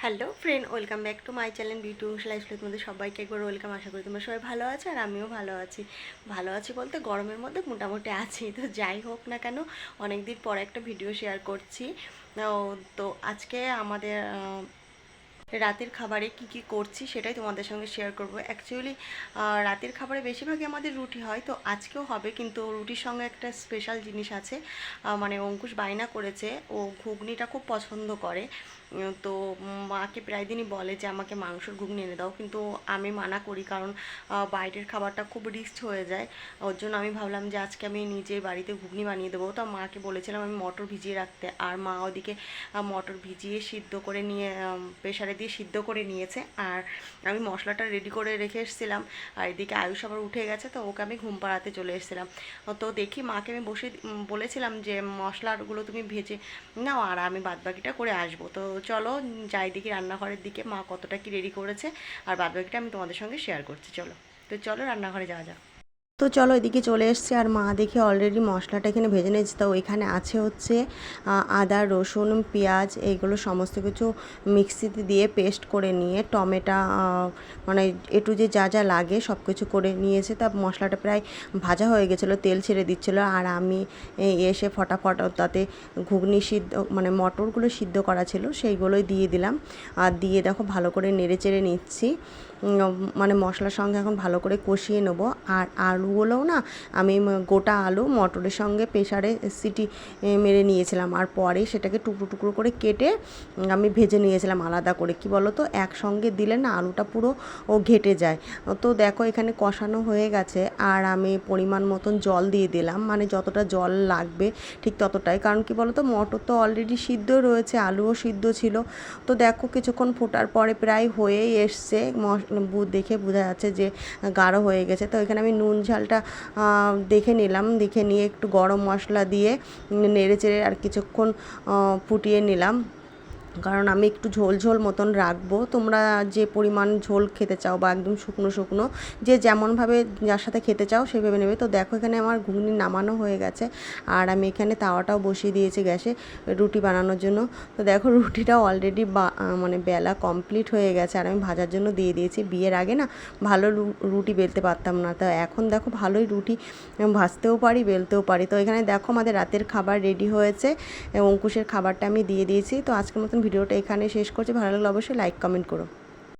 Hello friend, welcome back to my channel beauty lifestyle. তোমাদের সবাইকে একবার ওয়েলকাম। আশা করি তোমরা সবাই ভালো আছো আর আমিও ভালো আছি বলতে গরমের মধ্যে মোটামুটি আছি। তো যাই হোক না কেন, অনেক দিন পর একটা ভিডিও শেয়ার করছি। তো আজকে আমাদের রাতের খাবারে কি কি করছি সেটাই তোমাদের সঙ্গে শেয়ার করব। অ্যাকচুয়ালি রাতের খাবারে বেশিরভাগই আমাদের রুটি হয়, তো আজকেও হবে, কিন্তু রুটির সঙ্গে একটা স্পেশাল জিনিস আছে। মানে অঙ্কুশ বায়না করেছে, ও ঘুগনিটা খুব পছন্দ করে। তো মাকে প্রায় দিনই বলে যে আমাকে মাংসর ঘুগনি এনে দাও, কিন্তু আমি মানা করি, কারণ বাইরের খাবারটা খুব রিস্ক হয়ে যায়। ওর জন্য আমি ভাবলাম যে আজকে আমি নিজে বাড়িতে ঘুগনি বানিয়ে দেবো। তো মাকে বলেছিলাম আমি মটর ভিজিয়ে রাখতে, আর মা ওদিকে মটর ভিজিয়ে সিদ্ধ করে নিয়ে প্রেশারে দিয়ে সিদ্ধ করে নিয়েছে। আর আমি মশলাটা রেডি করে রেখে এসেছিলাম, আর এদিকে আয়ুষ আবার উঠে গেছে, তো ওকে আমি ঘুম পাড়াতে চলে এসেছিলাম। তো দেখি মাকে আমি বলেছিলাম যে মশলাগুলো তুমি ভেজে নাও আর আমি বাদবাকিটা করে আসবো। তো চলো যাই দেখি রান্নাঘরের দিকে মা কতটা কি রেডি করেছে, আর বাদবাকিটা আমি তোমাদের সঙ্গে শেয়ার করছি। চলো রান্নাঘরে যাওয়া যাক। তো চলো এদিকে চলে এসছে, আর মা দেখে অলরেডি মশলাটা এখানে ভেজে নিয়েছে। তো এখানে আছে হচ্ছে আদা, রসুন, পেঁয়াজ, এইগুলো সমস্ত কিছু মিক্সিতে দিয়ে পেস্ট করে নিয়ে টমেটো, মানে একটু যে যা যা লাগে সব কিছু করে নিয়েছে। তা মশলাটা প্রায় ভাজা হয়ে গেছিলো, তেল ছেড়ে দিচ্ছিলো, আর আমি এসে ফটাফট তাতে ঘুগনি সিদ্ধ মানে মটরগুলো সিদ্ধ করা ছিল সেইগুলোই দিয়ে দিলাম। আর দিয়ে দেখো ভালো করে নেড়ে চেড়ে নিচ্ছি, মানে মশলার সঙ্গে এখন ভালো করে কষিয়ে নেবো। আর আলুগুলোও না আমি গোটা আলু মটরের সঙ্গে প্রেসারে সিটি মেরে নিয়েছিলাম, আর পরে সেটাকে টুকরো টুকরো করে কেটে আমি ভেজে নিয়েছিলাম আলাদা করে। কি বলো তো, একসঙ্গে দিলে না আলুটা পুরো ঘেটে যায়। তো দেখো এখানে কষানো হয়ে গেছে, আর আমি পরিমাণ মতন জল দিয়ে দিলাম, মানে যতটা জল লাগবে ঠিক ততটাই। কারণ কি বলো তো, মটর তো অলরেডি সিদ্ধ রয়েছে, আলুও সিদ্ধ ছিল। তো দেখো কিছুক্ষণ ফোটার পরে প্রায় হয়েই এসছে, দেখে বোঝা যাচ্ছে যে গাঢ় হয়ে গেছে। তো এখানে আমি নুন ঝালটা দেখে নিলাম, দেখে নিয়ে একটু গরম মশলা দিয়ে নেড়ে চেড়ে আর কিছুক্ষণ ফুটিয়ে নিলাম, কারণ আমি একটু ঝোল ঝোল মতন রাখবো। তোমরা যে পরিমাণ ঝোল খেতে চাও বা একদম শুকনো শুকনো, যে যেমনভাবে যার সাথে খেতে চাও সেভাবে নেবে। তো দেখো এখানে আমার ঘুগনি নামানো হয়ে গেছে, আর আমি এখানে তাওয়াটাও বসিয়ে দিয়েছি গ্যাসে রুটি বানানোর জন্য। তো দেখো রুটিটাও অলরেডি মানে বেলা কমপ্লিট হয়ে গেছে, আর আমি ভাজার জন্য দিয়ে দিয়েছি। বিয়ের আগে না ভালো রুটি বেলতে পারতাম না, তো এখন দেখো ভালোই রুটি ভাজতেও পারি, বেলতেও পারি। তো এখানে দেখো আমাদের রাতের খাবার রেডি হয়েছে, অঙ্কুশের খাবারটা আমি দিয়ে দিয়েছি। তো আজকের মতন ভিডিওটা এখানে শেষ করছি। ভালো লাগলে অবশ্যই লাইক কমেন্ট করো।